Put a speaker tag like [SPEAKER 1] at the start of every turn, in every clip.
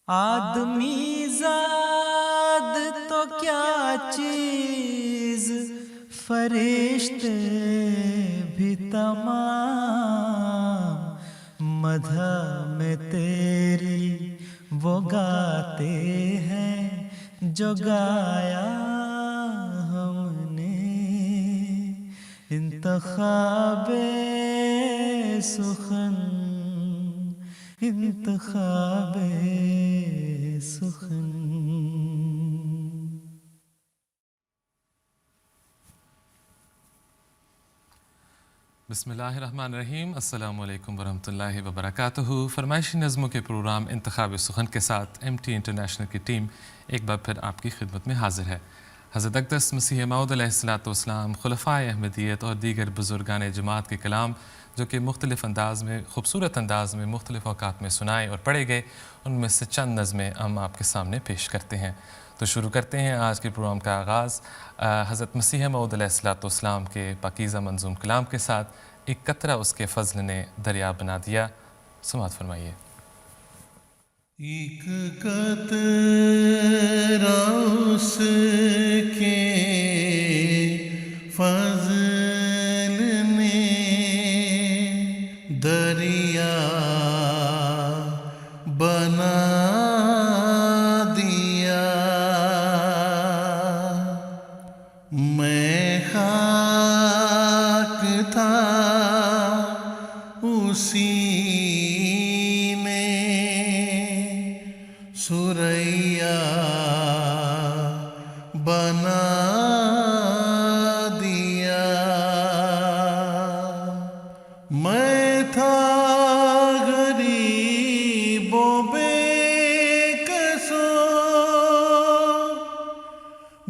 [SPEAKER 1] آدمی زاد تو کیا چیز، فرشتے بھی تمام مدح میں تیری وہ گاتے ہیں جو گایا ہم نے۔ انتخاب سخن، انتخاب سخن۔
[SPEAKER 2] بسم اللہ الرحمن الرحیم۔ السلام علیکم ورحمۃ اللہ وبرکاتہ۔ فرمائشی نظموں کے پروگرام انتخاب سخن کے ساتھ MT انٹرنیشنل کی ٹیم ایک بار پھر آپ کی خدمت میں حاضر ہے۔ حضرت اقدس مسیح موعود علیہ السلام، خلفائے احمدیت اور دیگر بزرگان جماعت کے کلام جو کہ مختلف انداز میں، خوبصورت انداز میں مختلف اوقات میں سنائے اور پڑھے گئے، ان میں سے چند نظمیں ہم آپ کے سامنے پیش کرتے ہیں۔ تو شروع کرتے ہیں آج کے پروگرام کا آغاز حضرت مسیح موعود علیہ السلام کے پاکیزہ منظوم کلام کے ساتھ، ایک قطرہ اس کے فضل نے دریا بنا دیا۔ سماعت فرمائیے۔
[SPEAKER 3] ایک قطرہ اس کے فضل نے دریا بنا دیا۔ میں خاک تھا اسی نے سریا بنا دیا۔ میں تھا غریب و بے کسو،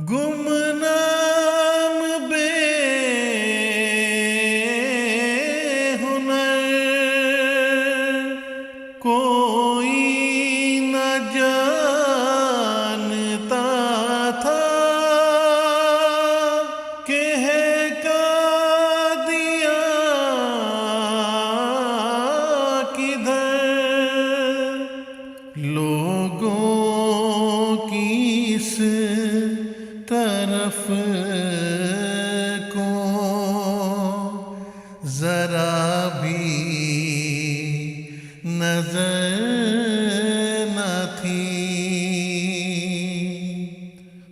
[SPEAKER 3] گمنام بے ہنر، کوئی نہ جانتا تھا کہ ہے قادیاں کدھر۔ لوگوں کی اس طرف کو ذرا بھی نظر نہ تھی۔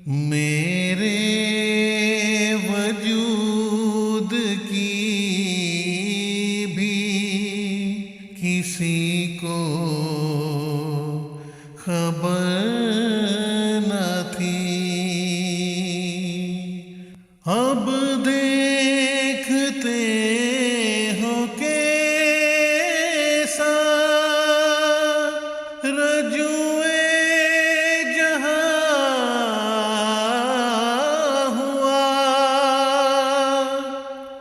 [SPEAKER 3] میرے وجود کی بھی کسی کو خبر نہ تھی۔ اب دیکھتے ہو کیسا رجوع جہاں ہوا۔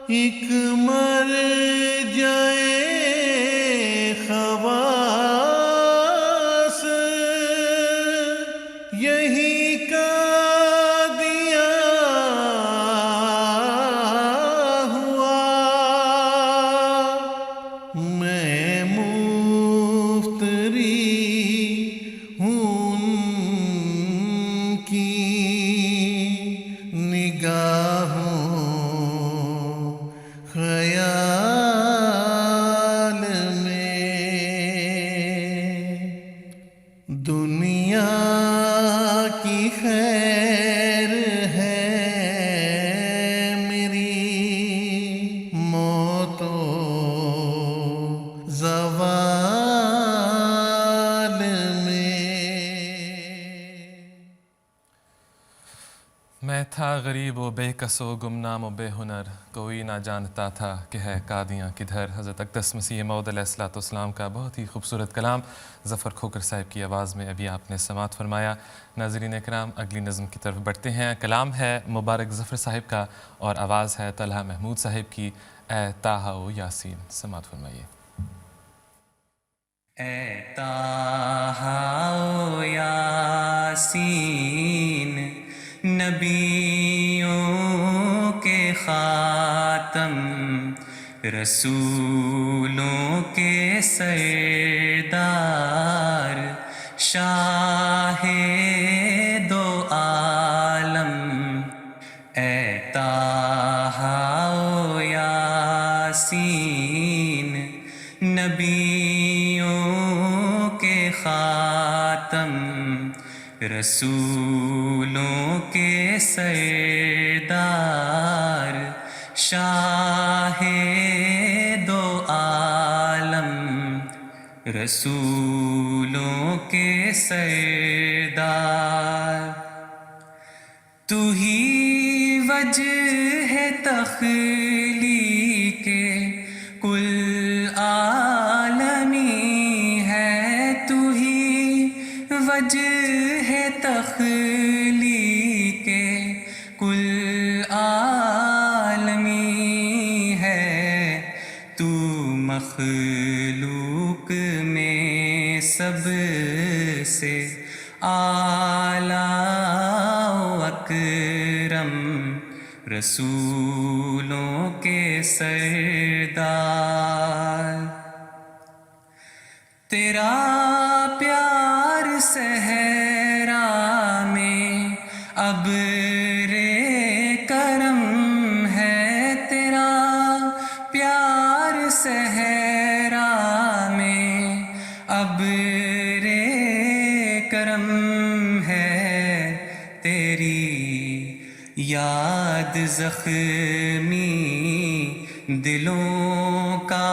[SPEAKER 3] ایک مرجع خواص یہی قادیاں ہوا۔ میں مفتری ہوں ان کی نگاہوں خیال میں۔ دنیا کی خیر ہے میری موت و زوال میں۔
[SPEAKER 2] میں تھا غریب و بے کس و گمنام و بے ہنر، کوئی نہ جانتا تھا کہ ہے قادیاں کدھر۔ حضرت اقدس مسیح موعود علیہ السلام کا بہت ہی خوبصورت کلام ظفر کھوکھر صاحب کی آواز میں ابھی آپ نے سماعت فرمایا۔ ناظرین اکرام، اگلی نظم کی طرف بڑھتے ہیں۔ کلام ہے مبارک ظفر صاحب کا اور آواز ہے طلحہ محمود صاحب کی۔ اے طٰہٰ و یاسین، سماعت فرمائیے۔
[SPEAKER 4] اے طٰہٰ و یاسین، نبیوں کے خاتم، رسولوں کے سردار، شاہ دو عالم اے طٰہٰ و یاسین نبیوں کے خاتم رسولوں کے سردار شاہ دو عالم رسولوں کے سردار تو ہی وجہ ہے تخلیق کل عالمی ہے تو ہی وجہ ہے تخلیق کل عالمی ہے تو مخلوق میں سب سے اعلیٰ و اکرم رسولوں کے سردار تیرا پیار صحرا میں ابر کرم ہے تیرا پیار صحرا میں ابر کرم ہے تیری یاد زخمی دلوں کا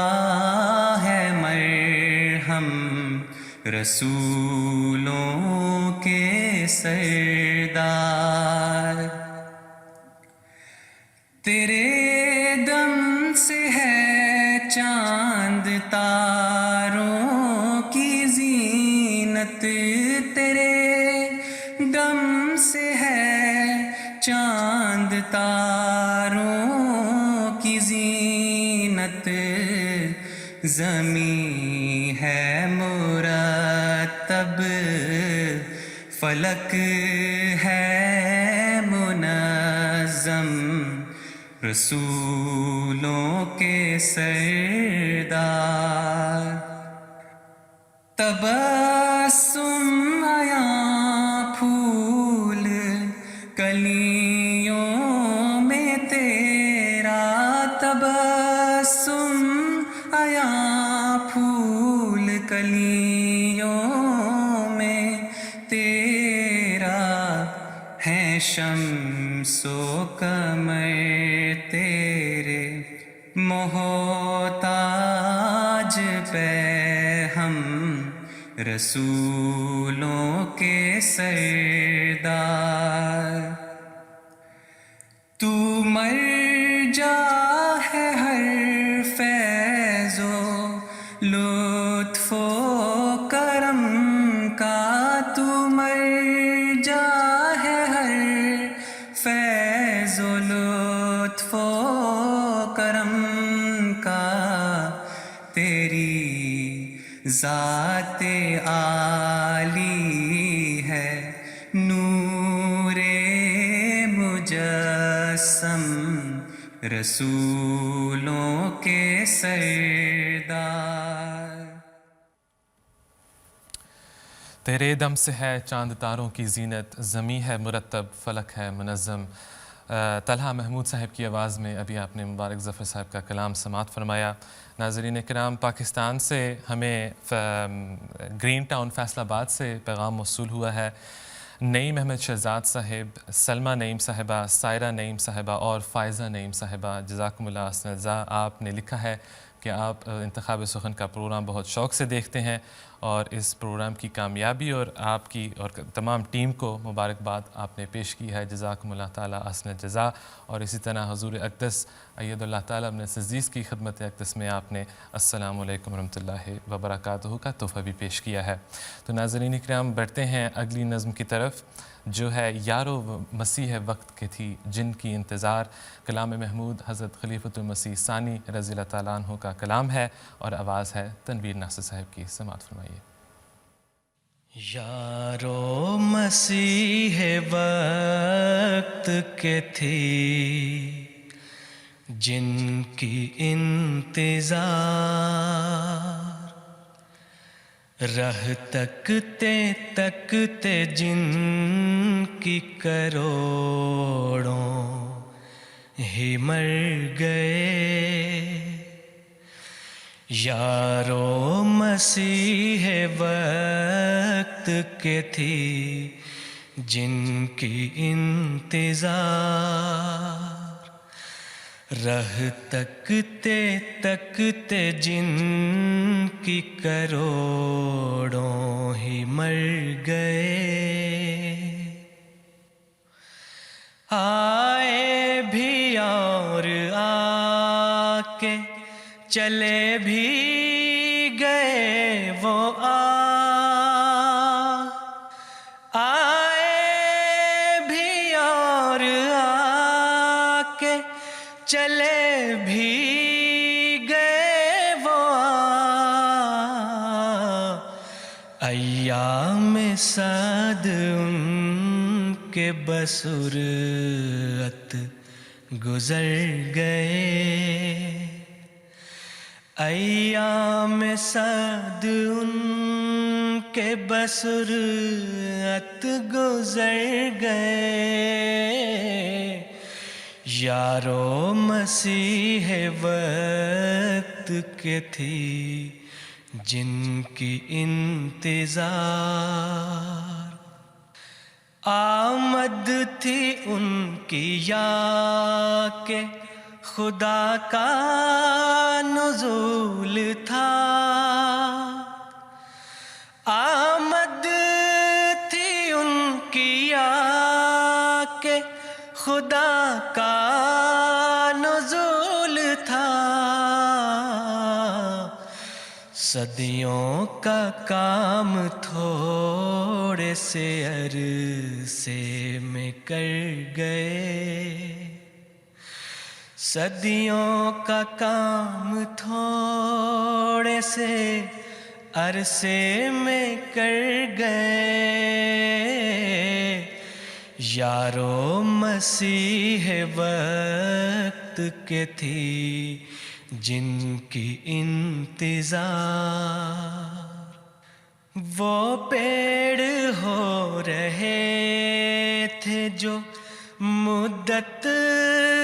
[SPEAKER 4] ہے مرہم رسولوں کے سردار تیرے دم سے ہے چاند تاروں کی زینت تیرے دم سے ہے چاند تاروں کی زینت زمین ہے مرتب فلک ہے منظم رسولوں کے سردار تبسم آیا پھول کلیوں میں تیرا تبسم آیا پھول کلیوں میں تیرا ہے شمس و قمر تیرے محتاج پہ ہم رسولوں کے سردار تو مرجع ہے ہر فیض و لطف و کرم کا تو مرجع ہے ہر فیض و لطف و کرم کا تیری ذات عالی ہے نور مجسم رسولوں کے سردار
[SPEAKER 2] تیرے دم سے ہے چاند تاروں کی زینت زمیں ہے مرتب فلک ہے منظم طلحہ محمود صاحب کی آواز میں ابھی آپ نے مبارک ظفر صاحب کا کلام سماعت فرمایا. ناظرین کرام پاکستان سے ہمیں گرین ٹاؤن فیصل آباد سے پیغام موصول ہوا ہے. نعیم احمد شہزاد صاحب, سلمہ نعیم صاحبہ, سائرہ نعیم صاحبہ اور فائزہ نعیم صاحبہ جزاکم اللہ احسن الجزاء. آپ نے لکھا ہے کہ آپ انتخاب سخن کا پروگرام بہت شوق سے دیکھتے ہیں اور اس پروگرام کی کامیابی اور آپ کی اور تمام ٹیم کو مبارکباد آپ نے پیش کی ہے. جزاکم اللہ تعالیٰ احسن الجزاء. اور اسی طرح حضور اقدس اید اللہ تعالیٰ ابن عزیز کی خدمت اقدس میں آپ نے السلام علیکم ورحمۃ اللہ وبرکاتہ کا تحفہ بھی پیش کیا ہے. تو ناظرین کرام بڑھتے ہیں اگلی نظم کی طرف جو ہے یارو مسیح وقت کے تھی جن کی انتظار. کلام محمود حضرت خلیفۃ المسیح ثانی رضی اللہ تعالیٰ عنہ کا کلام ہے اور آواز ہے تنویر ناصر صاحب کی. سماعت فرمائیے.
[SPEAKER 1] یارو مسیح وقت کے تھی جن کی انتظار رہ تکتے تکتے جن کی کروڑوں ہی مر گئے، یارو مسیح وقت کے تھی جن کی انتظار، رہ تکتے تکتے جن کی کروڑوں ہی مر گئے، آئے بھی اور آ کے چلے بھی گئے وہ آئے بھی اور آ کے چلے بھی گئے وہ ایام سعد ان کے بصورت گزر گئے، ایام سعد ان کے بصورت گزر گئے، یارو مسیح وقت کے تھی جن کی انتظار، آمد تھی ان کی یا کہ خدا کا نزول تھا، آمد تھی ان کی یا کہ خدا کا نزول تھا، صدیوں کا کام تھوڑے سے عرصے میں کر گئے، صدیوں کا کام تھوڑے سے عرصے میں کر گئے، یارو مسیح وقت کے تھی جن کی انتظار، وہ پیڑ ہو رہے تھے جو مدت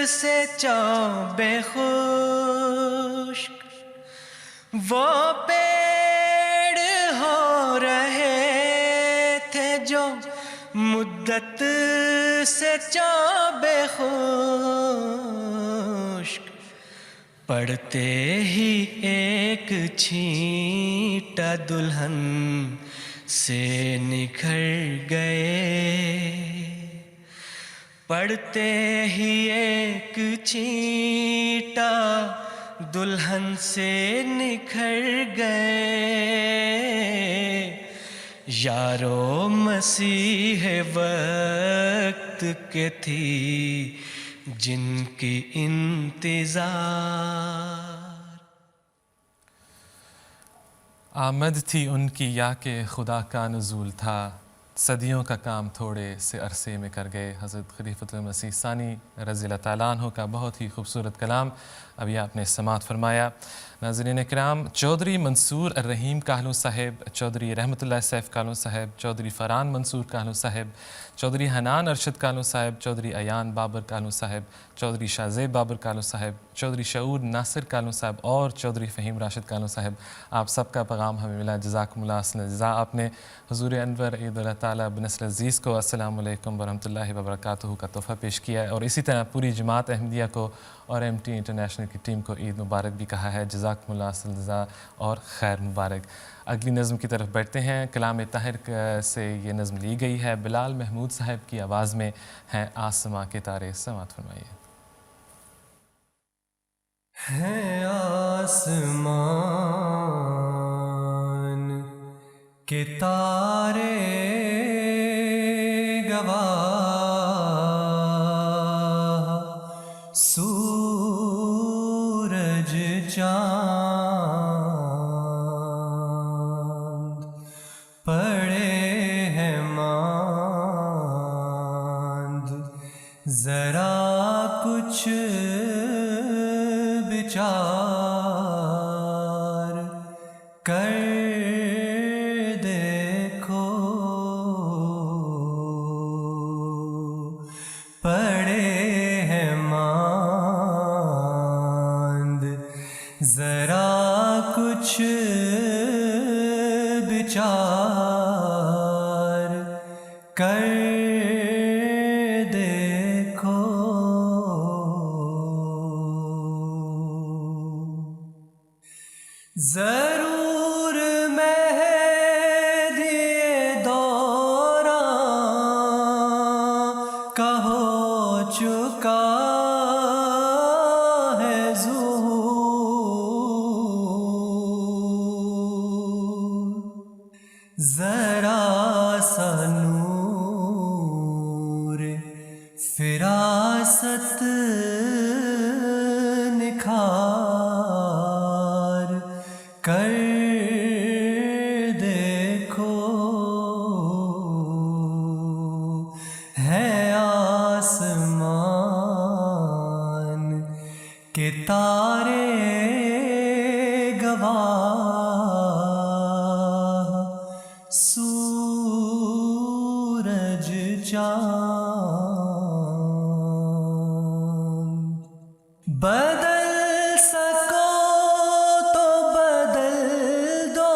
[SPEAKER 1] سے چوبے خشک، وہ پیڑ ہو رہے تھے جو مدت سے چوبے خشک، پڑتے ہی ایک چھینٹا دلہن سے نکھر گئے، پڑتے ہی ایک چھینٹا دلہن سے نکھر گئے، یارو مسیح وقت کے تھی جن کی انتظار،
[SPEAKER 2] آمد تھی ان کی یا کہ خدا کا نزول تھا، صدیوں کا کام تھوڑے سے عرصے میں کر گئے۔ حضرت خلیفۃ المسیح ثانی رضی اللہ تعالیٰ عنہ کا بہت ہی خوبصورت کلام ابھی آپ نے سماعت فرمایا۔ ناظرین کرام، چودھری منصور الرحیم کاہلو صاحب، چودھری رحمت اللہ سیف کاہلو صاحب، چودھری فرحان منصور کاہلو صاحب، چودھری حنان ارشد کاہلو صاحب، چودھری ایان بابر کاہلو صاحب، چودھری شاہ زیب بابر کاہلو صاحب، چودھری شعور ناصر کاہلو صاحب اور چودھری فہیم راشد کاہلو صاحب، آپ سب کا پیغام ہمیں ملا، جزاکم اللہ احسن الجزاء۔ آپ نے حضور انور عید اللہ تعالیٰ بنصر عزیز کو السلام علیکم ورحمۃ اللہ وبرکاتہ کا تحفہ پیش کیا ہے، اور اسی طرح پوری جماعت احمدیہ کو اور MT انٹرنیشنل کی ٹیم کو عید مبارک بھی کہا ہے، جزاکم اللہ احسن الجزاء اور خیر مبارک۔ اگلی نظم کی طرف بڑھتے ہیں، کلام طاہر سے یہ نظم لی گئی ہے، بلال محمود صاحب کی آواز میں ہیں آسماں کے تارے، سماعت فرمائیے۔
[SPEAKER 1] ہیں آسمان کے تارے گواہ، سورج چاند پڑے ہیں ماند، ذرا کچھ بچار کر کر دیکھو ضرور مہدی دوران کا ہو چکا ہے ظہور ذرا سا نور فراست نکھار کر دیکھو ہے آسمان کے تارے گواہ سورج چاند بدل سکو تو بدل دو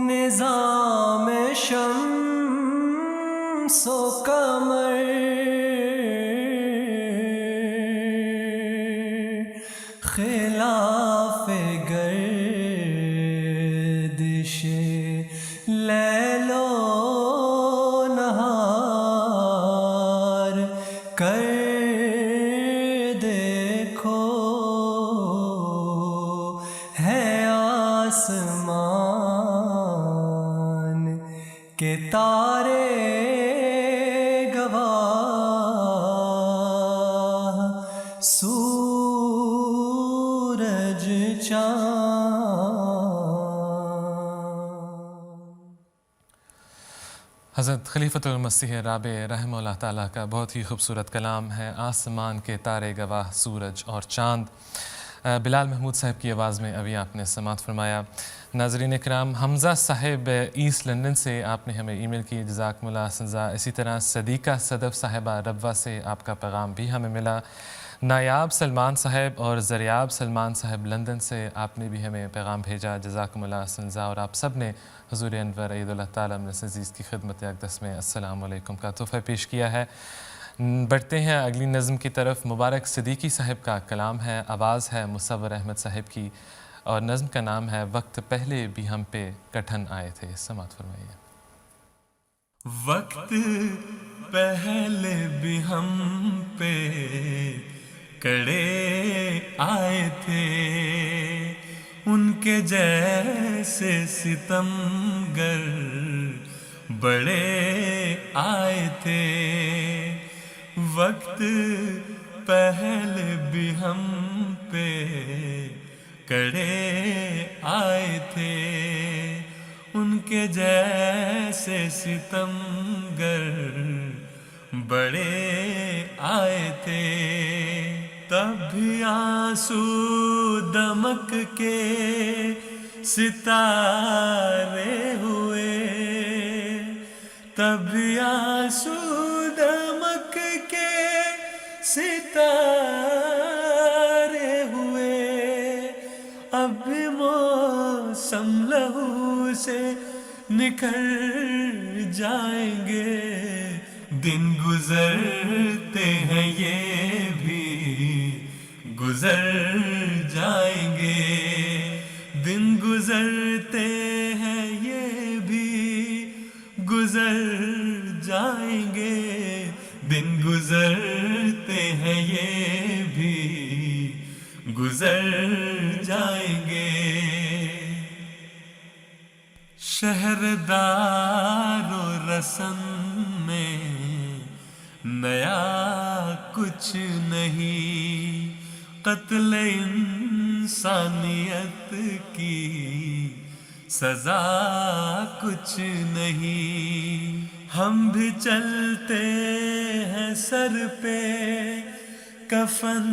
[SPEAKER 1] نظام شمس و قمر خلاف گردش لیل و نہار کر دیکھو ہے آسمان کے تارے گواہ سورج چاند۔
[SPEAKER 2] حضرت خلیفۃ المسیح رابع رحمہ اللہ تعالیٰ کا بہت ہی خوبصورت کلام ہے، آسمان کے تارے گواہ سورج اور چاند۔ بلال محمود صاحب کی آواز میں ابھی آپ نے سماعت فرمایا۔ ناظرین اکرام، حمزہ صاحب ایسٹ لندن سے آپ نے ہمیں ای میل کی، جزاکم اللہ سنزا۔ اسی طرح صدیقہ صدف صاحبہ ربوہ سے آپ کا پیغام بھی ہمیں ملا۔ نایاب سلمان صاحب اور زریاب سلمان صاحب لندن سے آپ نے بھی ہمیں پیغام بھیجا، جزاکم اللہ سنزا۔ اور آپ سب نے حضور انور عید اللہ تعالیٰ عزیز کی خدمت اقدس میں السلام علیکم کا تحفہ پیش کیا ہے۔ بڑھتے ہیں اگلی نظم کی طرف۔ مبارک صدیقی صاحب کا کلام ہے، آواز ہے مصور احمد صاحب کی، اور نظم کا نام ہے وقت پہلے بھی ہم پہ کٹھن آئے تھے۔ سماعت فرمائیے۔
[SPEAKER 1] وقت پہلے بھی ہم پہ کڑے آئے تھے، ان کے جیسے ستمگر بڑے آئے تھے۔ وقت پہلے بھی ہم پہ کڑے آئے تھے، ان کے جیسے ستمگر بڑے آئے تھے۔ تب بھی آنسو دمک کے ستارے ہوئے، تب بھی آنسو دمک کے ستارے ہوئے۔ اب بھی موسم لہو سے نکل جائیں گے، دن گزرتے ہیں یہ بھی گزر جائیں گے، دن گزرتے ہیں یہ بھی گزر جائیں گے، دن گزرتے ہیں یہ بھی گزر جائیں گے۔ شہردار و رسم میں نیا کچھ نہیں، قتل انسانیت کی سزا کچھ نہیں۔ ہم بھی چلتے ہیں سر پہ کفن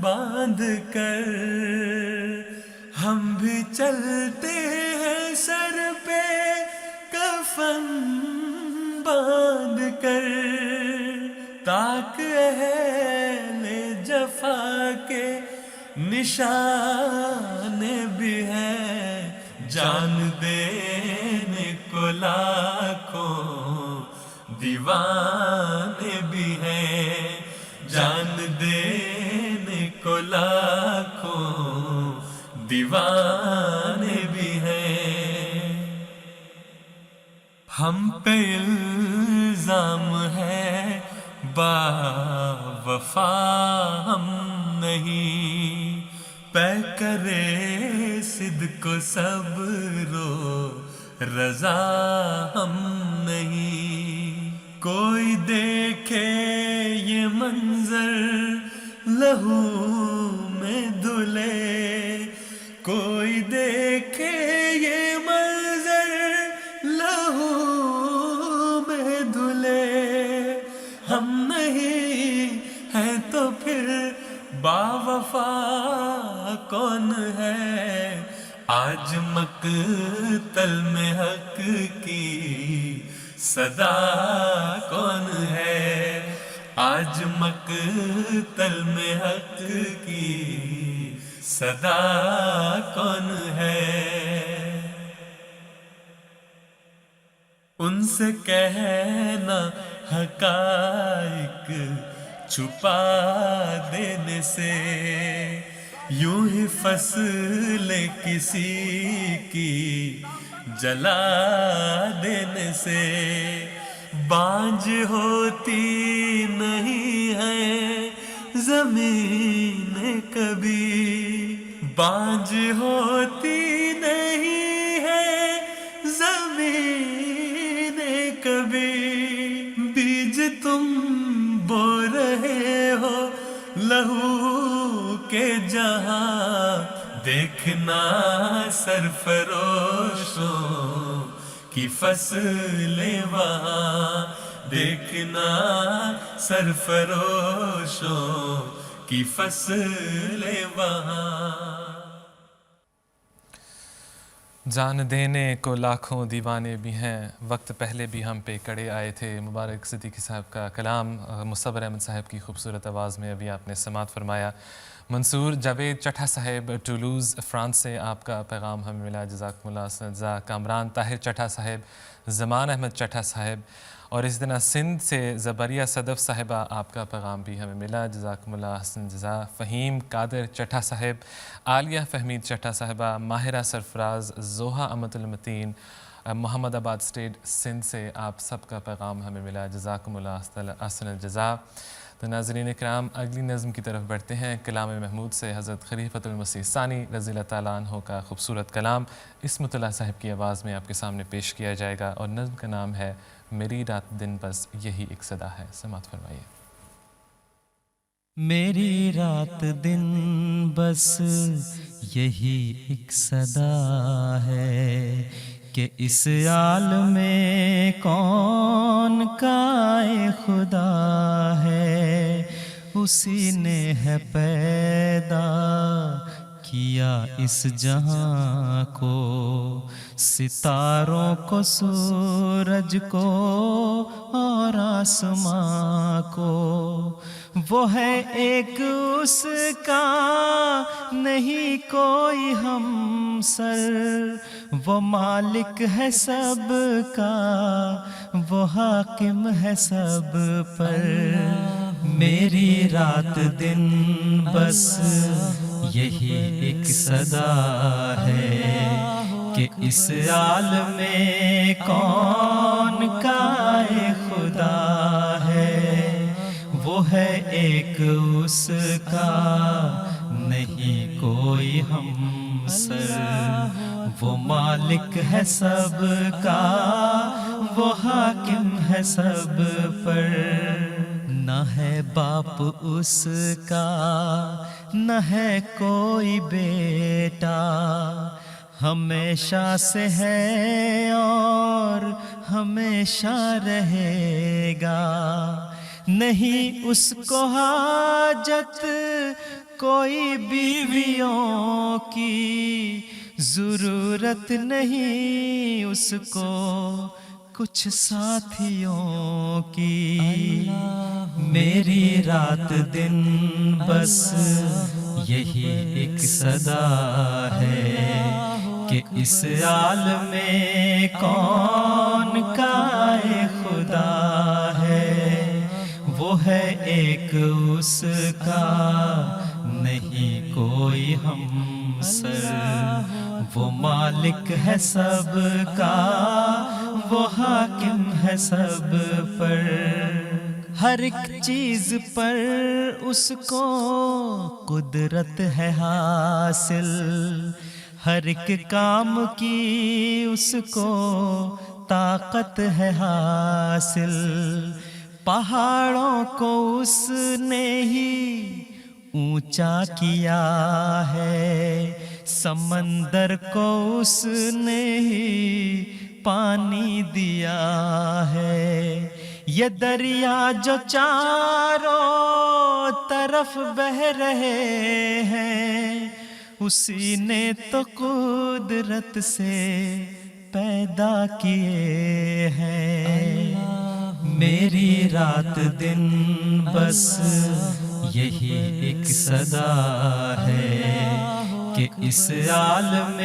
[SPEAKER 1] باندھ کر، ہم بھی چلتے ہیں سر پہ کفن باندھ کر، تاک اہل جفا کے نشان بھی ہے جان دینے کو لاکھوں دیوانے بھی ہیں، جان دینے کو لاکھوں دیوانے بھی ہیں۔ ہم پہ الزام ہے با وفا ہم نہیں، پے کرے صدق و صبر و رضا ہم نہیں۔ کوئی دیکھے یہ منظر لہو میں دھلے، کوئی دیکھے یہ منظر لہو میں دھلے، ہم نہیں ہیں تو پھر با وفا کون ہے؟ آج مقتل میں حق کی صدا کون ہے؟ آج مقتل میں حق کی صدا کون ہے؟ ان سے کہنا حقائق چھپا دینے سے، یوں ہی فصل کسی کی جلا دینے سے، بانجھ ہوتی نہیں ہے زمین کبھی، بانجھ ہوتی نہیں ہے زمین کبھی، بیج تم بو رہے ہو لہو کے جہاں، دیکھنا سرفروشوں کی فصلیں وہاں، دیکھنا سرفروشوں کی فصلیں وہاں۔
[SPEAKER 2] جان دینے کو لاکھوں دیوانے بھی ہیں، وقت پہلے بھی ہم پہ کڑے آئے تھے۔ مبارک صدیقی صاحب کا کلام مصور احمد صاحب کی خوبصورت آواز میں ابھی آپ نے سماعت فرمایا۔ منصور جاوید چٹھا صاحب ٹولوز فرانس سے آپ کا پیغام ہمیں ملا، جزاکم اللہ جزا۔ کامران طاہر چٹھا صاحب، زمان احمد چٹھا صاحب، اور اس دن سندھ سے زبریہ صدف صاحبہ آپ کا پیغام بھی ہمیں ملا، جزاکم اللہ حسن جزا۔ فہیم قادر چٹھا صاحب، عالیہ فہمید چٹھا صاحبہ، ماہرہ سرفراز، زوہا امت المتین، محمد آباد اسٹیٹ سندھ سے آپ سب کا پیغام ہمیں ملا، جزاکم اللہ حسن الجزا۔ تو ناظرین اکرام، اگلی نظم کی طرف بڑھتے ہیں۔ کلام محمود سے حضرت خلیفۃ المسیح ثانی رضی اللہ تعالیٰ عنہ کا خوبصورت کلام عصمت اللہ صاحب کی آواز میں آپ کے سامنے پیش کیا جائے گا، اور نظم کا نام ہے میری رات دن بس یہی ایک صدا ہے۔ سماعت فرمائیے۔
[SPEAKER 5] میری رات دن بس یہی ایک صدا ہے کہ اس عالم میں کون کائے خدا ہے، اسی نے ہے پیدا کیا اس جہاں کو، ستاروں کو، سورج کو اور آسماں کو، وہ ہے ایک اس کا نہیں کوئی ہمسر، وہ مالک ہے سب کا، وہ حاکم ہے سب پر۔ میری رات دن بس یہی ایک صدا ہے کہ اس عالم میں کون کائے خدا ہے، وہ ہے ایک اس کا نہیں کوئی ہمسر، وہ مالک ہے سب کا، وہ حاکم ہے سب پر۔ نہ ہے باپ اس کا، نہ ہے کوئی بیٹا، ہمیشہ سے ہے اور ہمیشہ رہے گا، نہیں اس کو حاجت کوئی بیویوں کی، ضرورت نہیں اس کو کچھ ساتھیوں کی۔ میری رات دن بس یہی ایک صدا ہے کہ اس عالم کون کا ایک خدا ہے، وہ ہے ایک اس کا نہیں کوئی ہمسر، وہ مالک ہے سب کا، وہ حاکم ہے سب پر، ہر ایک چیز پر اس کو قدرت ہے حاصل، ہر ایک کام کی اس کو طاقت ہے حاصل، پہاڑوں کو اس نے ہی اونچا کیا ہے، سمندر کو اس نے ہی پانی دیا ہے، یہ دریا جو چاروں طرف بہہ رہے ہیں اسی نے تو قدرت سے پیدا کیے ہیں، میری رات دن بس یہی ایک صدا ہے کہ اس عالم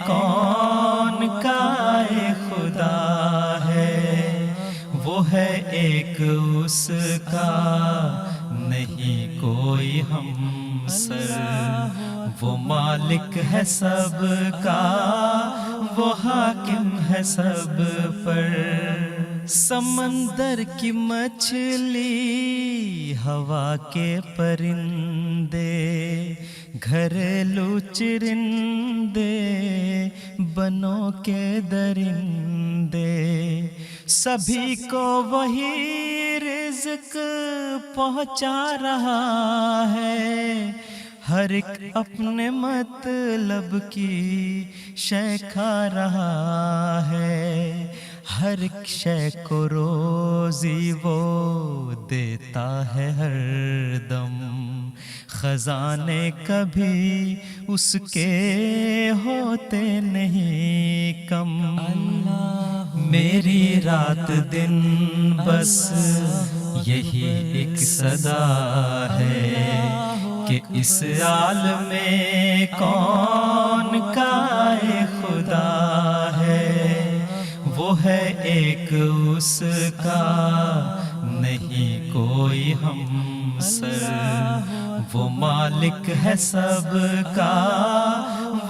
[SPEAKER 5] کون کا ایک خدا ہے، وہ ہے ایک اس کا نہیں کوئی ہمسر، وہ مالک ہے سب کا، وہ حاکم ہے سب پر، سمندر کی مچھلی، ہوا کے پرندے، گھریلو چرندے، بنوں کے درندے، سبھی کو وہی رزق پہنچا رہا ہے، ہر ایک اپنے مطلب کی شے کھا رہا ہے، ہر ایک شے کو روزی وہ دیتا ہے ہر دم، خزانے کبھی اس کے ہوتے نہیں کم، میری رات دن بس یہی ایک صدا ہے کہ اس عالم کون کا ایک خدا ہے، وہ ہے ایک اس کا نہیں کوئی ہمسر، وہ مالک ہے سب کا،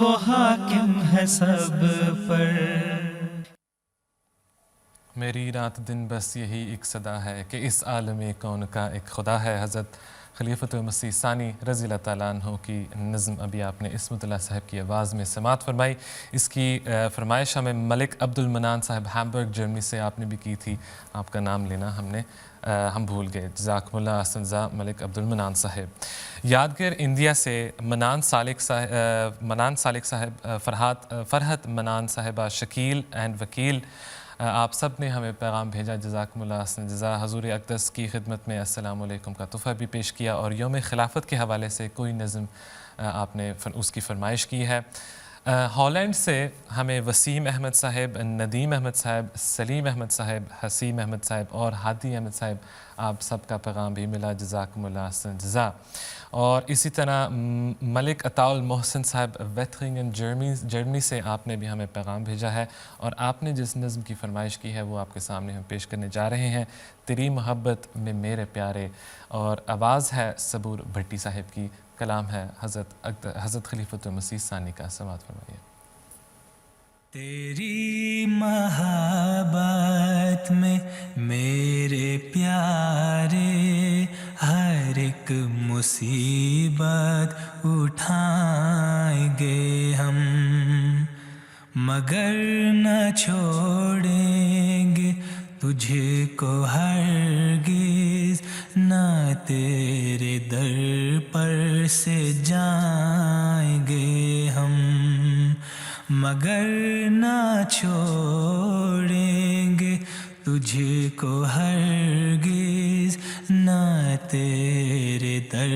[SPEAKER 5] وہ حاکم ہے سب پر۔
[SPEAKER 2] میری رات دن بس یہی ایک صدا ہے کہ اس عالم کون کا ایک خدا ہے۔ حضرت خلیفۃ المسیح ثانی رضی اللہ تعالیٰ عنہ کی نظم ابھی آپ نے عصمت اللہ صاحب کی آواز میں سماعت فرمائی۔ اس کی فرمائش ہمیں ملک عبد المنان صاحب ہیمبرگ جرمنی سے آپ نے بھی کی تھی، آپ کا نام لینا ہم بھول گئے، جزاکم اللہ احسن جزا ملک عبد المنان صاحب۔ یادگیر انڈیا سے منان سالک صاحب، فرحت منان صاحبہ، شکیل اینڈ وکیل، آپ سب نے ہمیں پیغام بھیجا، جزاکم اللہ حسن جزا۔ حضور اقدس کی خدمت میں السلام علیکم کا تحفہ بھی پیش کیا، اور یوم خلافت کے حوالے سے کوئی نظم آپ نے اس کی فرمائش کی ہے۔ ہالینڈ سے ہمیں وسیم احمد صاحب، ندیم احمد صاحب، سلیم احمد صاحب، حسیم احمد صاحب اور ہادی احمد صاحب، آپ سب کا پیغام بھی ملا، جزاکم اللہ حسن جزا۔ اور اسی طرح ملک عطاء المحسن صاحب ویتھرینگن جرمنی سے آپ نے بھی ہمیں پیغام بھیجا ہے، اور آپ نے جس نظم کی فرمائش کی ہے وہ آپ کے سامنے ہم پیش کرنے جا رہے ہیں، تیری محبت میں میرے پیارے، اور آواز ہے صبور بھٹی صاحب کی، کلام ہے حضرت خلیفۃ المسیح ثانی کا۔ سماعت فرمائیے۔
[SPEAKER 4] تیری محبت میں میرے پیارے، ہر ایک مصیبت اٹھائیں گے ہم، مگر نہ چھوڑیں گے تجھ کو ہرگز، نہ تیرے در پر سے جائیں گے ہم، مگر نہ چھوڑیں گے تجھ کو ہرگز، نہ تیرے در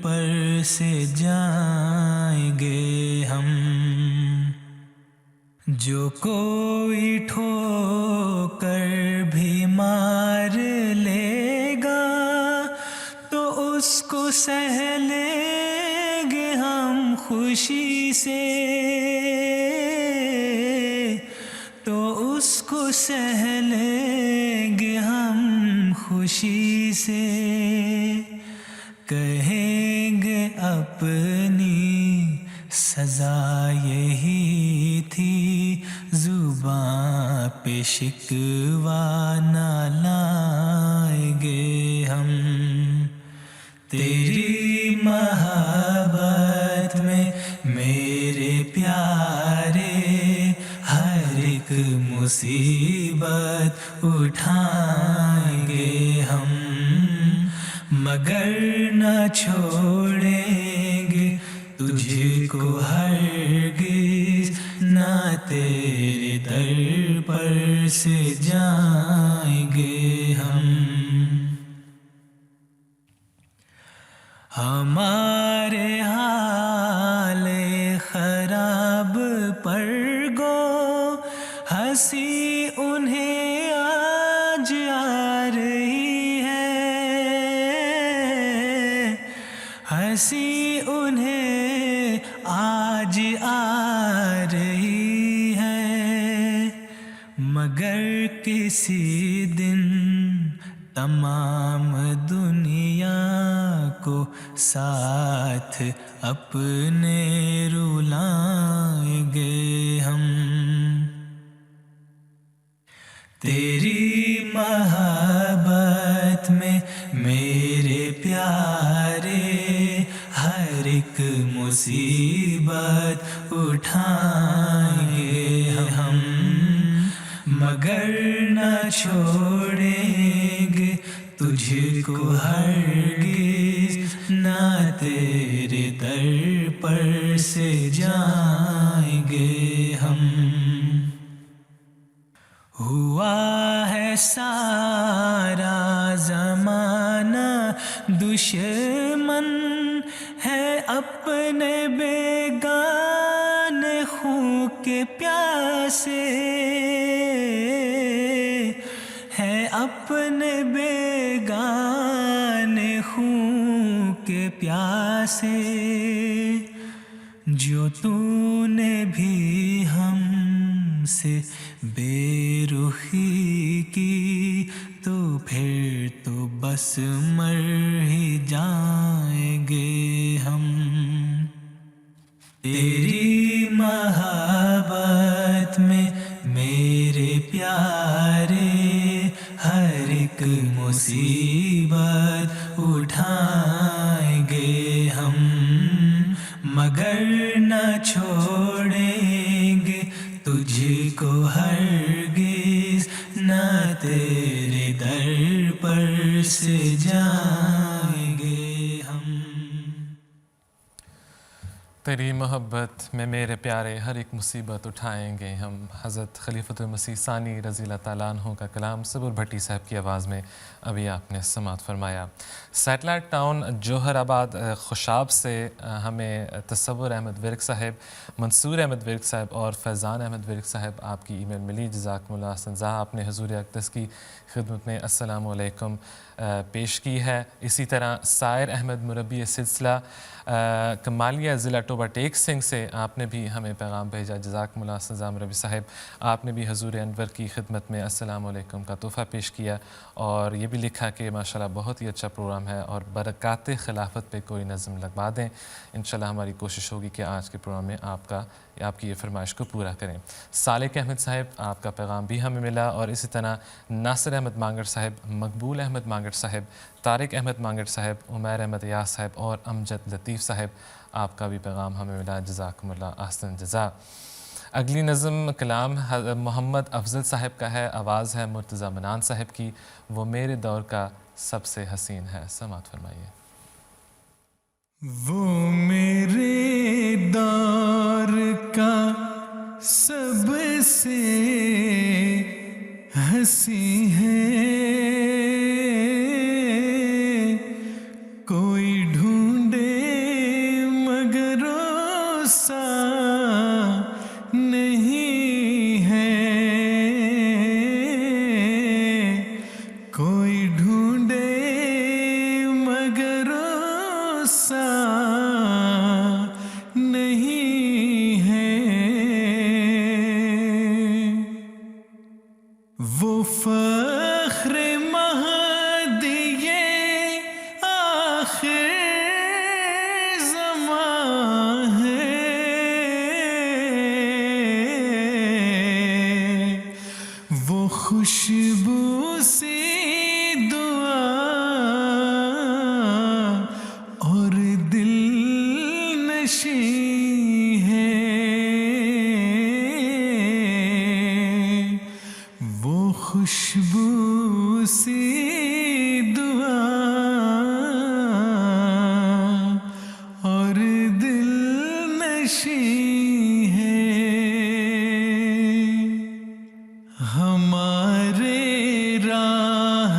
[SPEAKER 4] پر سے جائیں گے ہم۔ جو کوئی ٹھوکر بھی مار لے گا تو اس کو سہ لیں گے ہم خوشی سے، اس کو سہ لیں گے ہم خوشی سے، کہیں گے اپنی سزا یہی تھی، زباں پہ شکوہ نہ لائیں گے ہم۔ تیری محبت میں میرے پیارے ہر ایک مصیبت اٹھائیں گے ہم، مگر نہ چھوڑیں گے تجھ کو ہرگز، نہ تیرے در پر سے جائیں گے ہم۔ ہمارے حال خراب پر گو ہنسی انہیں آج آ رہی ہے، ہنسی انہیں آج آ رہی ہے، مگر کسی دن تمام دنیا کو ساتھ اپنے رلائیں گے ہم۔ تیری محبت میں میرے پیارے ہر ایک مصیبت اٹھائیں گے ہم، مگر نہ چھوڑیں گے تجھ کو ہرگز، نہ تیرے در پر سے جائیں گے ہم۔ ہوا ہے سارا زمانہ دشمن ہے اپنے بیگانے خون کے پیاسے، ہے اپنے بیگانے خون کے پیاسے، جو تو نے بھی ہم سے بے رخی کی، تو پھر تو بس مر ہی جائیں گے ہم۔ تیری محبت میں میرے پیارے ہر ایک مصیبت اٹھائیں گے ہم، مگر نہ چھوڑیں گے تجھ کو ہرگز، نہ تیرے در پر سے جائیں گے ہم۔
[SPEAKER 2] تیری محبت میں میرے پیارے ہر ایک مصیبت اٹھائیں گے ہم، حضرت خلیفۃ المسیح ثانی رضی اللہ تعالیٰ عنہ کا کلام صبر بھٹی صاحب کی آواز میں ابھی آپ نے سماعت فرمایا۔ سیٹلائٹ ٹاؤن جوہر آباد خوشاب سے ہمیں تصور احمد ورک صاحب، منصور احمد ورک صاحب اور فیضان احمد ورک صاحب آپ کی ای میل ملی، جزاکم اللہ احسن جزا۔ آپ نے حضور اقدس کی خدمت میں السلام علیکم پیش کی ہے۔ اسی طرح سائر احمد مربی سلسلہ کمالیہ ضلع ٹوبہ ٹیک سنگھ سے آپ نے بھی ہمیں پیغام بھیجا، جزاکم اللہ احسن جزا مربی صاحب۔ آپ نے بھی حضور انور کی خدمت میں السلام علیکم کا تحفہ پیش کیا اور یہ بھی لکھا کہ ماشاءاللہ بہت ہی اچھا پروگرام ہے اور برکات خلافت پہ کوئی نظم لگوا دیں۔ انشاءاللہ ہماری کوشش ہوگی کہ آج کے پروگرام میں آپ کی یہ فرمائش کو پورا کریں۔ صالح احمد صاحب آپ کا پیغام بھی ہمیں ملا اور اسی طرح ناصر احمد مانگڑ صاحب، مقبول احمد مانگڑ صاحب، طارق احمد مانگڑ صاحب، عمیر احمد یاس صاحب اور امجد لطیف صاحب آپ کا بھی پیغام ہمیں ملا، جزاکم اللہ احسن جزا۔ اگلی نظم کلام محمد افضل صاحب کا ہے، آواز ہے مرتضی منان صاحب کی، وہ میرے دور کا سب سے حسین ہے، سماعت فرمائیے۔
[SPEAKER 4] وہ میرے دور کا سب سے ہنسی ہے، کوئی ڈھونڈے مگر اس سا نہیں ہے، کوئی ڈھونڈے مگر اس سا نہیں ہے، وہ فخر مہدی آخر زمان ہے، وہ خوشبو سی دعا اور دل نشیں ہے، وہ خوشبو سی دعا اور دل نشیں ہے، ہمارے راہ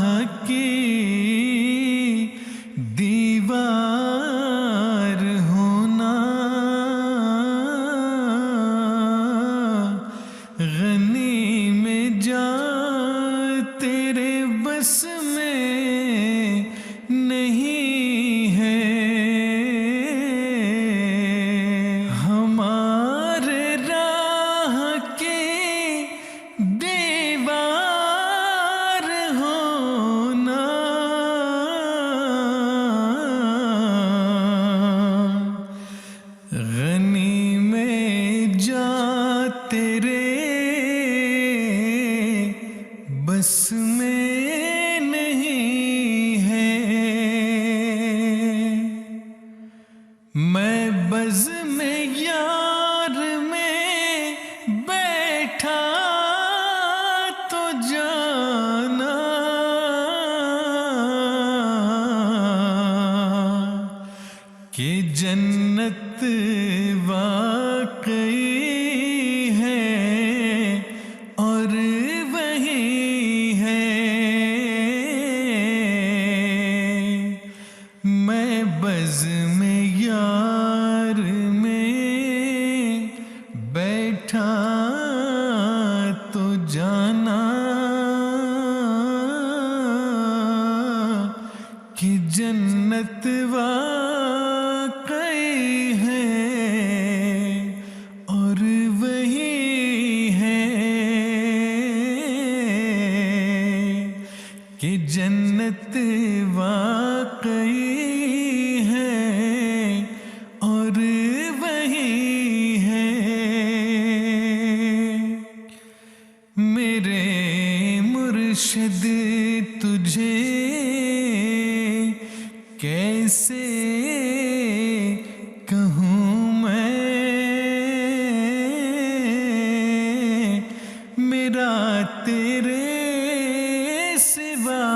[SPEAKER 4] کی دیوار ہونا، غنی میں جا تیرے بس میں نہیں ہے، ہمارے راہ کی دیوار ہونا، غنی میں جا تیرے بس میں نہیں ہے، میں بز میں یار میں بیٹھا تو جانا، کہ جنت واقعی ہے اور وہی ہے، میں بز میں یار میں بیٹھا تو جانا، کہ جنت واقعی ہے اور وہی ہے، کہ جنت واقعی ہے اور وہی ہے، میرے مرشد تجھے کیسے کہوں میں، میرا تیرے سوا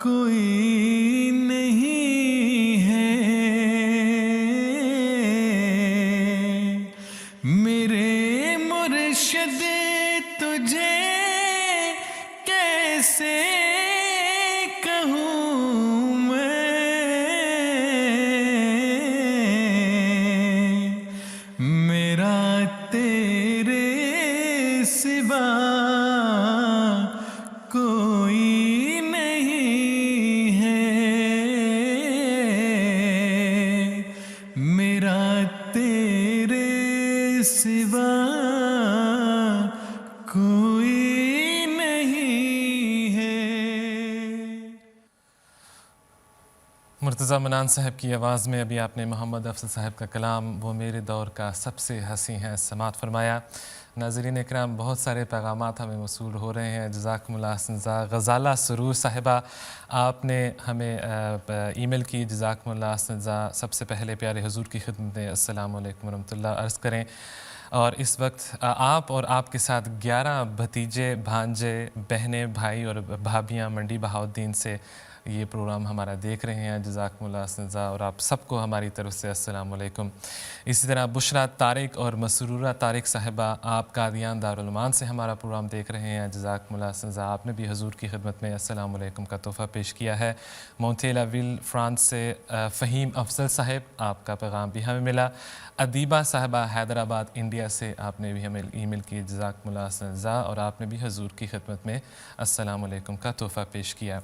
[SPEAKER 4] کوئی نہیں ہے، میرے مرشد تجھے کیسے کہوں میں، میرا تیرے سوا کوئی نہیں ہے، میرا تیرے سوا کوئی نہیں ہے۔
[SPEAKER 2] مرتضیٰ منان صاحب کی آواز میں ابھی آپ نے محمد افضل صاحب کا کلام وہ میرے دور کا سب سے حسین ہے سماعت فرمایا۔ ناظرین اکرام، بہت سارے پیغامات ہمیں موصول ہو رہے ہیں، جزاکم اللہ احسن جزا۔ غزالہ سرور صاحبہ، آپ نے ہمیں ای میل کی، جزاکم اللہ احسن جزا۔ سب سے پہلے پیارے حضور کی خدمت میں السلام علیکم ورحمۃ اللہ عرض کریں، اور اس وقت آپ اور آپ کے ساتھ 11 بھتیجے، بھانجے، بہنیں، بھائی اور بھابھیاں منڈی بہاؤالدین سے یہ پروگرام ہمارا دیکھ رہے ہیں، جزاکم اللہ احسن جزا، اور آپ سب کو ہماری طرف سے السلام علیکم۔ اسی طرح بشرا طارق اور مسرورہ طارق صاحبہ، آپ قادیان دارالعلومان سے ہمارا پروگرام دیکھ رہے ہیں، جزاکم اللہ احسن جزا، آپ نے بھی حضور کی خدمت میں السلام علیکم کا تحفہ پیش کیا ہے۔ مونٹیلا ویل فرانس سے فہیم افضل صاحب، آپ کا پیغام بھی ہمیں ملا۔ ادیبہ صاحبہ حیدرآباد انڈیا سے، آپ نے بھی ہمیں ای میل کی، جزاکم اللہ احسن جزا، اور آپ نے بھی حضور کی خدمت میں السلام علیکم کا تحفہ پیش کیا۔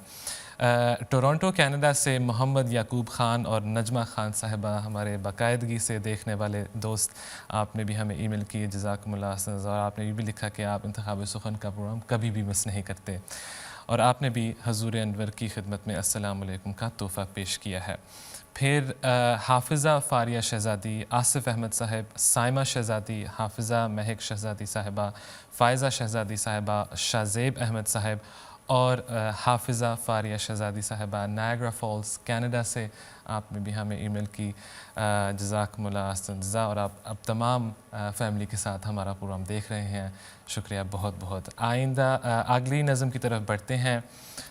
[SPEAKER 2] ٹورانٹو کینیڈا سے محمد یعقوب خان اور نجمہ خان صاحبہ ہمارے باقاعدگی سے دیکھنے والے دوست، آپ نے بھی ہمیں ای میل کی، جزاکم اللہ حسن، اور آپ نے یہ بھی لکھا کہ آپ انتخاب سخن کا پروگرام کبھی بھی مس نہیں کرتے، اور آپ نے بھی حضور انور کی خدمت میں السلام علیکم کا تحفہ پیش کیا ہے۔ پھر حافظہ فاریہ شہزادی، آصف احمد صاحب، سائمہ شہزادی، حافظہ مہک شہزادی صاحبہ، فائزہ شہزادی صاحبہ، شاہزیب احمد صاحب اور حافظہ فاریہ شہزادی صاحبہ نائگرا فالز کینیڈا سے، آپ نے بھی ہمیں ای میل کی، جزاکم اللہ احسن جزا، اور آپ اب تمام فیملی کے ساتھ ہمارا پروگرام دیکھ رہے ہیں، شکریہ بہت بہت۔ آئندہ اگلی نظم کی طرف بڑھتے ہیں،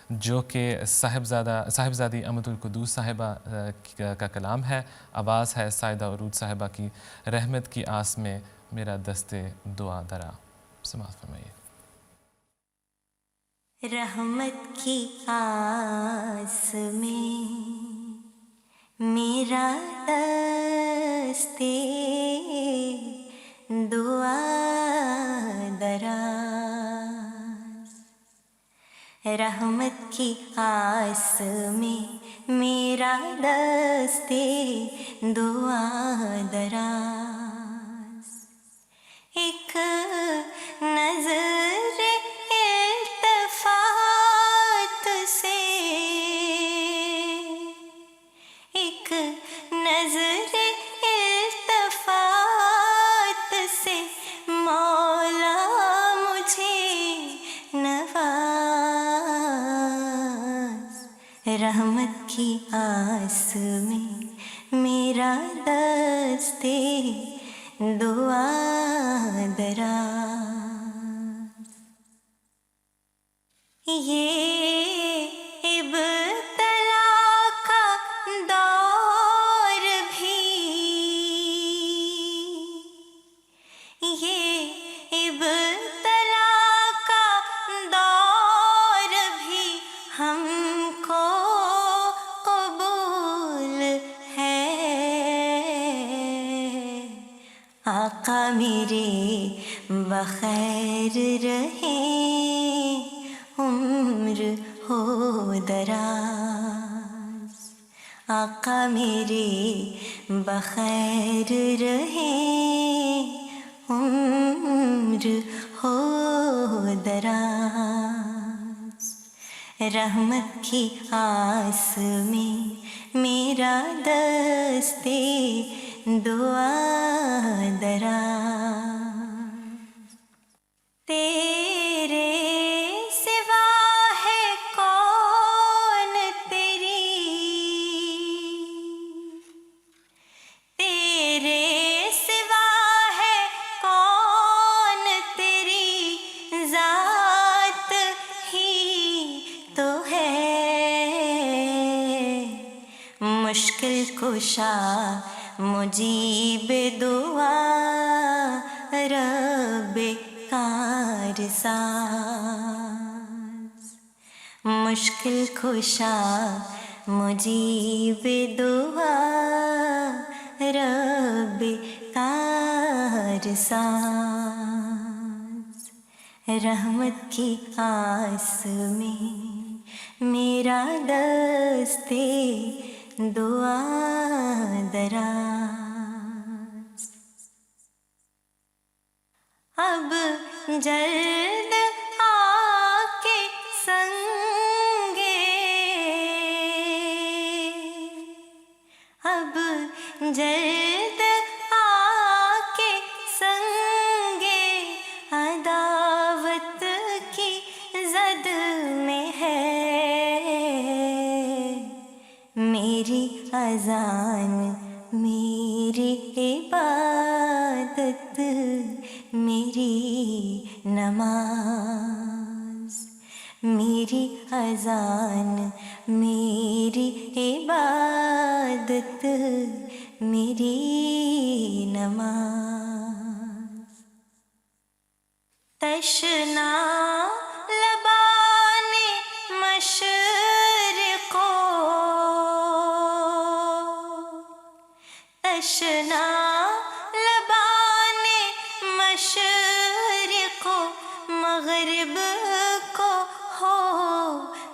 [SPEAKER 2] جو کہ صاحبزادی امد القدوس صاحبہ کا کلام ہے، آواز ہے سائدہ عروج صاحبہ کی۔ رحمت کی آس میں میرا دست دعا درا، سماعت فرمائیے۔
[SPEAKER 6] رحمت کی آس میں میرا دست دعا دراز، رحمت کی آس میں میرا دست دعا دراز، ایک نظر رحمت کی آس میں میرا دست دعا دراز، یہ ابتلا کا دور بھی، یہ ابتلا کا دور بھی ہم کو آقا میرے بخیر رہیں، عمر ہو دراز، آقا میرے بخیر رہیں، عمر ہو دراز، رحمت کی آس میں میرا دست دعا دراز، تیرے سوا ہے کون تیری، تیرے سوا ہے کون تیری ذات ہی تو ہے، مشکل کشا مجیب دعا رب کار ساز، مشکل کشا مجیب دعا رب کار ساز، رحمت کی آس میں میرا دست دعا دراز، اب جلد آ کے سنگے، اب جلد آ کے سنگے عداوت کی زد میں ہے، میری اذان میری عبادت میری نماز، میری اذان میری عبادت میری نماز، تشنا لبان مشرقوں، تشنا لبان مشرق مغرب کو ہو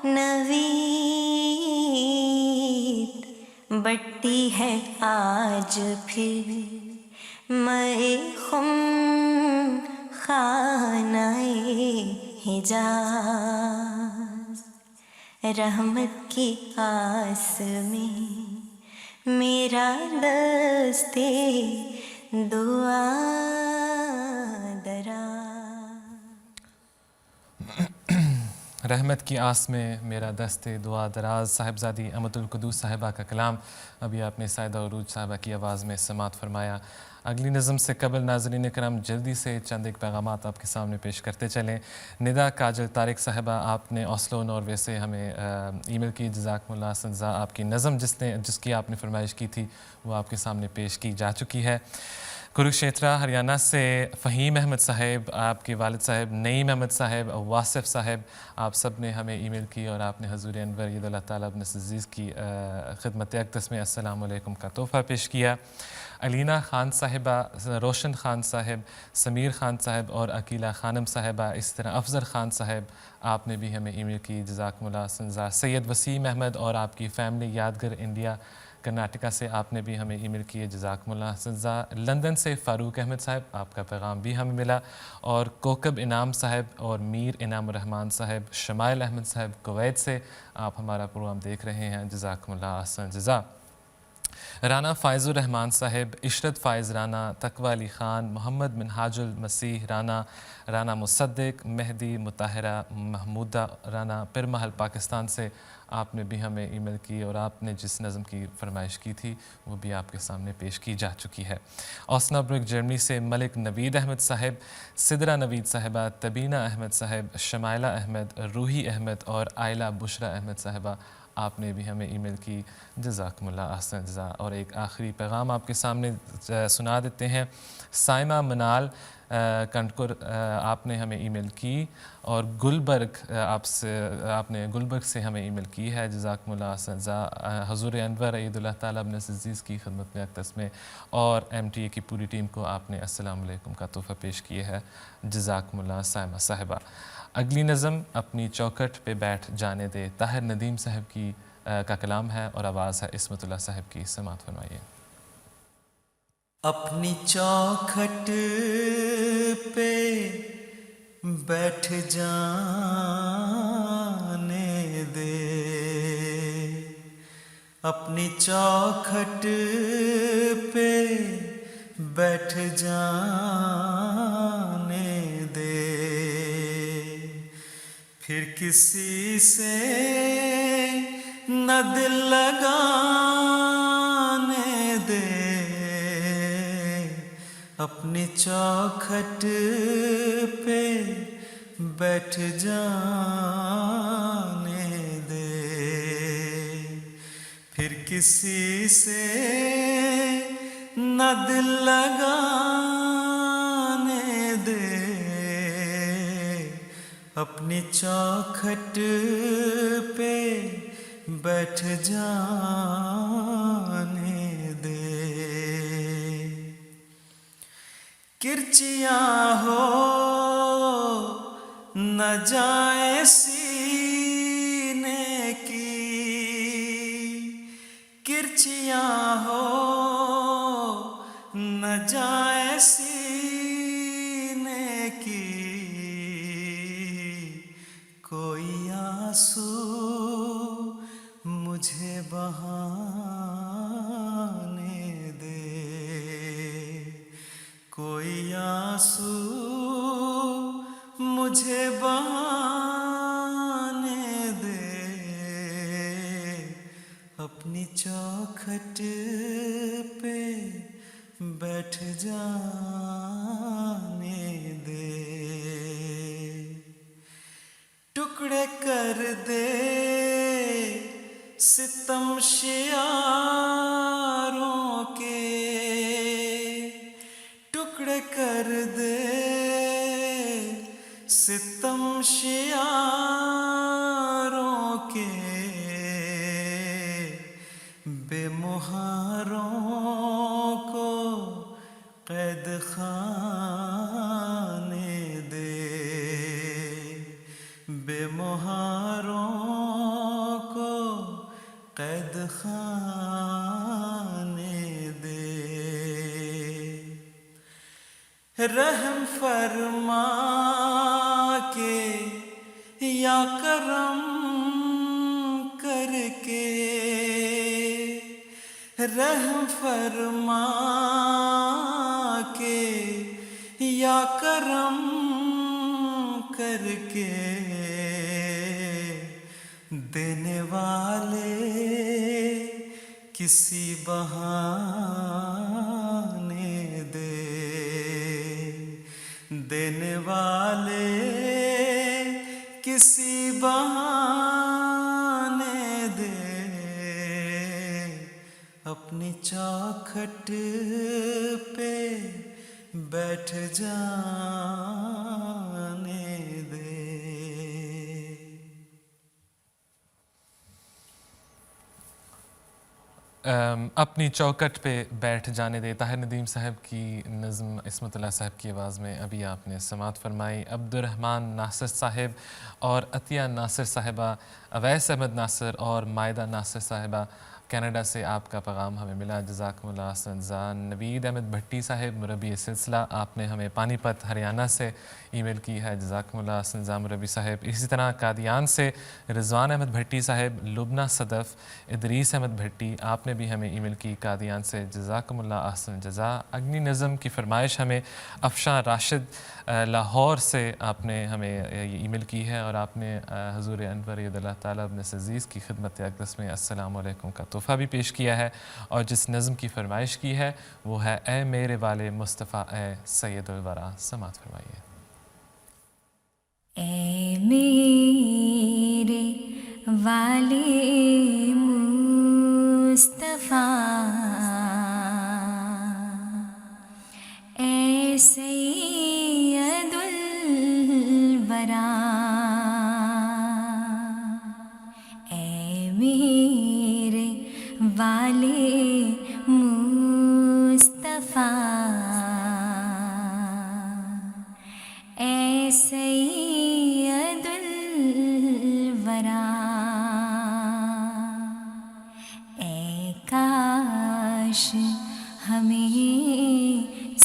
[SPEAKER 6] نوید، بٹتی ہے آج پھر میں خم خانہ حجاز، رحمت کی آس میں میرا دستے دعا
[SPEAKER 2] رحمت کی آس میں میرا دست دعا دراز، صاحبزادی امت القدوس صاحبہ کا کلام ابھی آپ نے سائدہ عروج صاحبہ کی آواز میں سماعت فرمایا۔ اگلی نظم سے قبل ناظرین کرام جلدی سے چند ایک پیغامات آپ کے سامنے پیش کرتے چلیں۔ ندا کاجل طارق صاحبہ، آپ نے اوسلو ناروے سے ہمیں ای میل کی، جزاکم اللہ سنزا۔ آپ کی نظم جس کی آپ نے فرمائش کی تھی وہ آپ کے سامنے پیش کی جا چکی ہے۔ کروکشیترا ہریانہ سے فہیم احمد صاحب، آپ کے والد صاحب نعیم احمد صاحب، واصف صاحب، آپ سب نے ہمیں ای میل کی اور آپ نے حضور انور عید اللہ تعالیٰ ابن عزیز کی خدمت اقدس میں السلام علیکم کا تحفہ پیش کیا۔ علینا خان صاحبہ، روشن خان صاحب، سمیر خان صاحب اور عقیلہ خانم صاحبہ، اس طرح افضل خان صاحب، آپ نے بھی ہمیں ای میل کی، جزاکم اللہ سنزا۔ سید وسیم احمد اور آپ کی فیملی یادگر انڈیا کرناٹکا سے، آپ نے بھی ہمیں ای میل کی ہے، جزاکم اللہ سنزا۔ لندن سے فاروق احمد صاحب، آپ کا پیغام بھی ہمیں ملا، اور کوکب انعام صاحب اور میر انعام الرحمان صاحب، شمائل احمد صاحب کویت سے، آپ ہمارا پروگرام دیکھ رہے ہیں، جزاکم اللہ احسن جزا۔ رانا فائز الرحمان صاحب، عشرت فائز رانا، تقوی علی خان، محمد منہاج المسیح رانا، رانا مصدق، مہدی مطہرہ، محمودہ رانا، پھر محل پاکستان سے، آپ نے بھی ہمیں ای میل کی اور آپ نے جس نظم کی فرمائش کی تھی وہ بھی آپ کے سامنے پیش کی جا چکی ہے۔ اوسنابرگ جرمنی سے ملک نوید احمد صاحب، سدرہ نوید صاحبہ، تبینہ احمد صاحب، شمائلہ احمد، روحی احمد اور عائلہ بشرا احمد صاحبہ، آپ نے بھی ہمیں ای میل کی، جزاکم اللہ احسن جزا۔ اور ایک آخری پیغام آپ کے سامنے سنا دیتے ہیں۔ سائمہ منال کنٹکر، آپ نے ہمیں ای میل کی، اور گلبرگ آپ نے گلبرگ سے ہمیں ای میل کی ہے، جزاکم اللہ احسن جزا۔ حضور انور عید اللہ تعالیٰ ابن عزیز کی خدمت میں اقدس میں اور ایم ٹی اے کی پوری ٹیم کو آپ نے السلام علیکم کا تحفہ پیش کیے ہے، جزاکم اللہ سائمہ صاحبہ۔ اگلی نظم اپنی چوکھٹ پہ بیٹھ جانے دے، طاہر ندیم صاحب کی کا کلام ہے اور آواز ہے عصمت اللہ صاحب کی، سماعت فرمائیے۔
[SPEAKER 4] اپنی چوکھٹ پہ بیٹھ جانے دے، اپنی چوکھٹ پہ بیٹھ جانے دے، پھر کسی سے نہ دل لگانے دے، اپنی چوکھٹ پہ بیٹھ جانے دے، پھر کسی سے نہ دل لگانے دے، اپنی چوکھٹ پہ بیٹھ جانے دے۔ کرچیاں ہو نہ جائے سینے کی، کرچیاں ہو نہ جائے سینے کی، کوئی آنسو مجھے بہانے دے، کوئی آنسو مجھے بہانے دے، اپنی چوکھٹ پہ بیٹھ جانے دے، ٹکڑے کر دے ستم شیاروں کے، ٹکڑے کر دے ستم شیاروں کے، بے مہاروں کو قید خانے دے، بے مہاروں کو قید خانے رحم فرما کے یا کرم کر کے، رحم فرما کے یا کرم کر کے، دینے والے کسی بہانے دے، دینے والے کسی بہانے دے، اپنی چوکھٹ پہ بیٹھ جانے دے۔
[SPEAKER 2] اپنی چوکٹ پہ بیٹھ جانے دے، طاہر ندیم صاحب کی نظم عصمت اللہ صاحب کی آواز میں ابھی آپ نے سماعت فرمائی۔ عبدالرحمن ناصر صاحب اور عطیہ ناصر صاحبہ، اویس احمد ناصر اور مائدہ ناصر صاحبہ، کینیڈا سے آپ کا پیغام ہمیں ملا، جزاکم اللہ احسن جزاء۔ نوید احمد بھٹی صاحب مربی سلسلہ، آپ نے ہمیں پانی پت ہریانہ سے ای میل کی ہے، جزاکم اللہ احسن جزاء مربی صاحب۔ اسی طرح قادیان سے رضوان احمد بھٹی صاحب، لبنہ صدف، ادریس احمد بھٹی، آپ نے بھی ہمیں ای میل کی قادیان سے، جزاکم اللہ احسن جزاء۔ اگنی نظم کی فرمائش ہمیں افشاں راشد لاہور سے آپ نے ہمیں یہ ای میل کی ہے، اور آپ نے حضور انور ید اللہ تعالیٰ ابن عزیز کی خدمت اقدس میں السلام علیکم کا تحفہ بھی پیش کیا ہے، اور جس نظم کی فرمائش کی ہے وہ ہے اے میرے والے مصطفیٰ اے سید الورا، سماعت فرمائیے۔
[SPEAKER 6] اے میرے والے مصطفیٰ، اے سید الورا، اے میرے والے مصطفیٰ، اے سید الورا، اے کاش ہمیں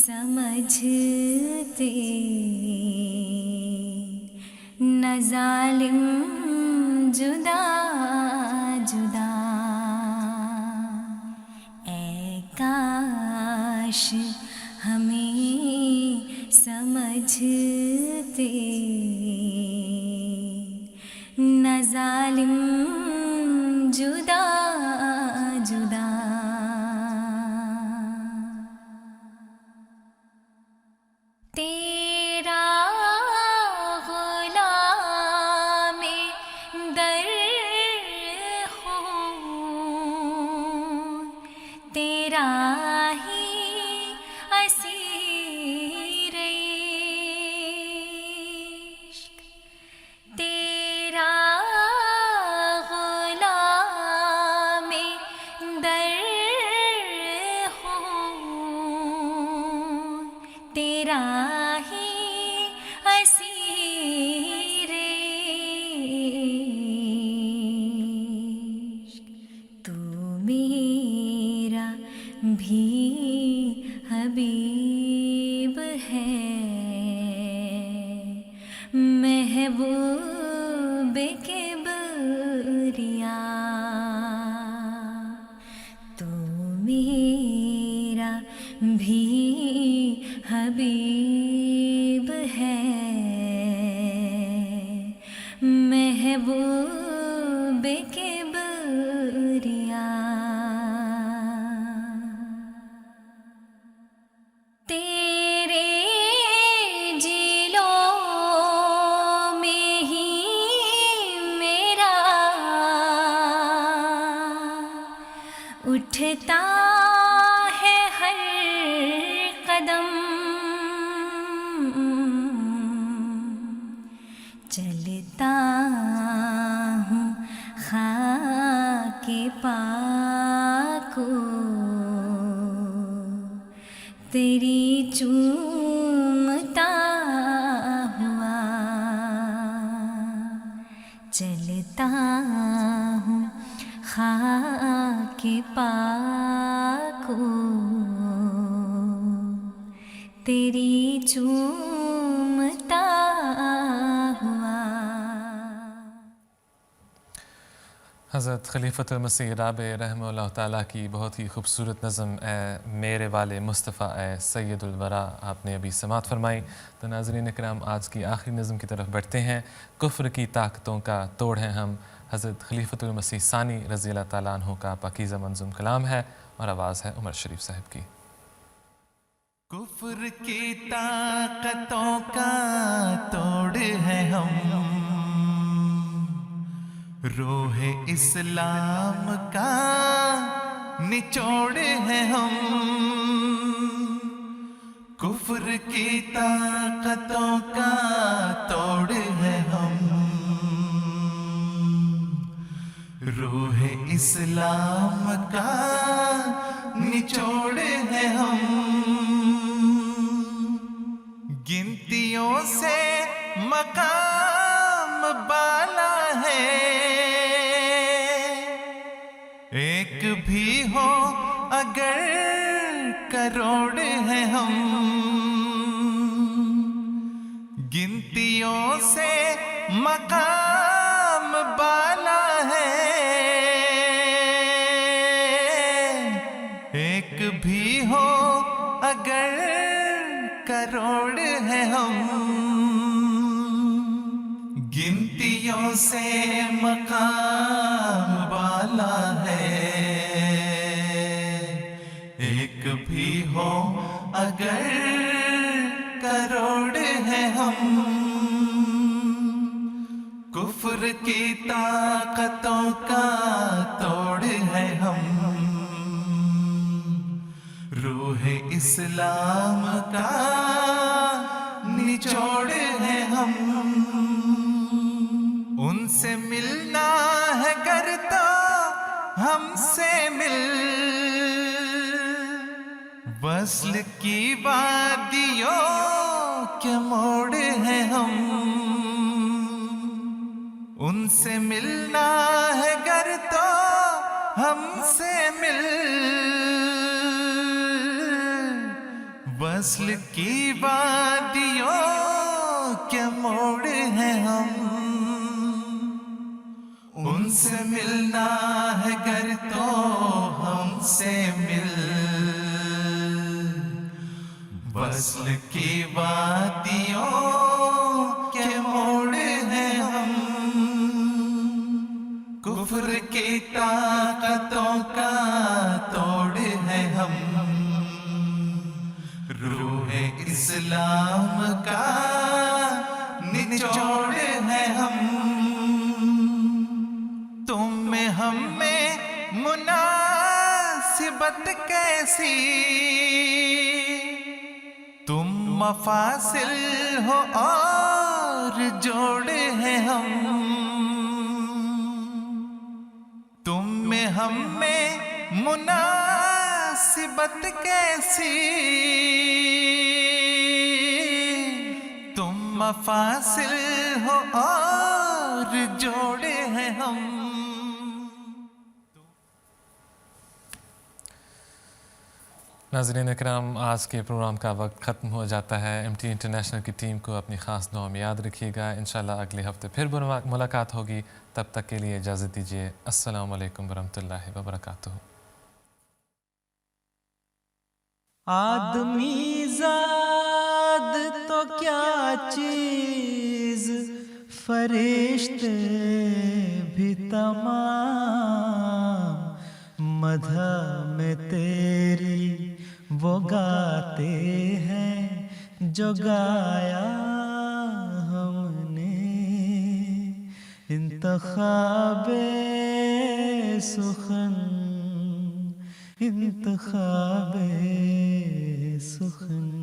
[SPEAKER 6] سمجھتے نہ ظالم جدا جدا، اے کاش ہمیں سمجھتے نہ ظالم جدا جدا۔ تیرا غلام در ہوں، تیرا ہی اسیر عشق، تیرا غلام در ہوں، تیرا ہی اسیر عشق، تو میرا بھی حبیب ہے، محبوب کبریا، تو میرا بھی حبیب ہے، محبوب کبریا، تیرے جیلوں میں ہی میرا اٹھتا ہے ہر قدم، چلتا ہوں خاک پاک کو تیری چومتا ہوا، چلتا ہوں خاک پاک کو تیری چومتا ہوا.
[SPEAKER 2] حضرت خلیفۃ المسیح رابع رحمہ اللہ تعالیٰ کی بہت ہی خوبصورت نظم اے میرے والے مصطفیٰ اے سید الورا آپ نے ابھی سماعت فرمائی. تو ناظرین اکرام آج کی آخری نظم کی طرف بڑھتے ہیں. کفر کی طاقتوں کا توڑ ہیں ہم، حضرت خلیفۃ المسیح ثانی رضی اللہ تعالیٰ عنہ کا پاکیزہ منظوم کلام ہے اور آواز ہے عمر شریف صاحب کی.
[SPEAKER 3] کفر کی طاقتوں کا توڑ ہے ہم، روح اسلام کا نچوڑ ہے ہم. کفر کی طاقتوں کا توڑ ہے ہم، روح اسلام کا نچوڑ ہے ہم. گنتیوں سے مقام بالا ہے، ایک بھی ہو اگر کروڑ ہیں ہم. گنتیوں سے مقام بالا ہے، ایک بھی ہو اگر کروڑ ہیں ہم. گنتیوں سے مقام بالا ہے، ایک بھی ہو اگر کروڑ ہیں ہم. کفر کی طاقتوں کا توڑ ہے ہم، روح اسلام کا نچوڑ ہے ہم. ان سے ملنا ہے گر تو ہم سے مل، وصل کی وادیوں کے موڑ ہیں ہم. ان سے ملنا ہے گر تو ہم سے مل، وصل کی وادیوں کے موڑ ہیں ہم. ان سے ملنا ہے گر تو ہم سے مل، وصل کی وادیوں کے موڑ ہیں ہم. کفر کی طاقتوں کا توڑ ہے ہم، روح اسلام کا نچوڑ ہے ہم. تم میں ہم میں مناسبت کیسی، تم مفاصل ہو اور جوڑ ہیں ہم. تم میں ہم میں مناسبت کیسی، تم مفاصل ہو اور جوڑے ہیں ہم.
[SPEAKER 2] ناظرین اکرام آج کے پروگرام کا وقت ختم ہو جاتا ہے. ایم ٹی انٹرنیشنل کی ٹیم کو اپنی خاص دعا میں یاد رکھیے گا. انشاءاللہ اگلے ہفتے پھر ملاقات ہوگی. تب تک کے لیے اجازت دیجیے. السلام علیکم ورحمۃ اللہ وبرکاتہ.
[SPEAKER 5] آدمی زاد تو کیا چیز، فرشتے بھی تمام، مدح میں تیری وہ گاتے ہیں جو گایا ہم نے. انتخاب سخن، انتخاب سخن.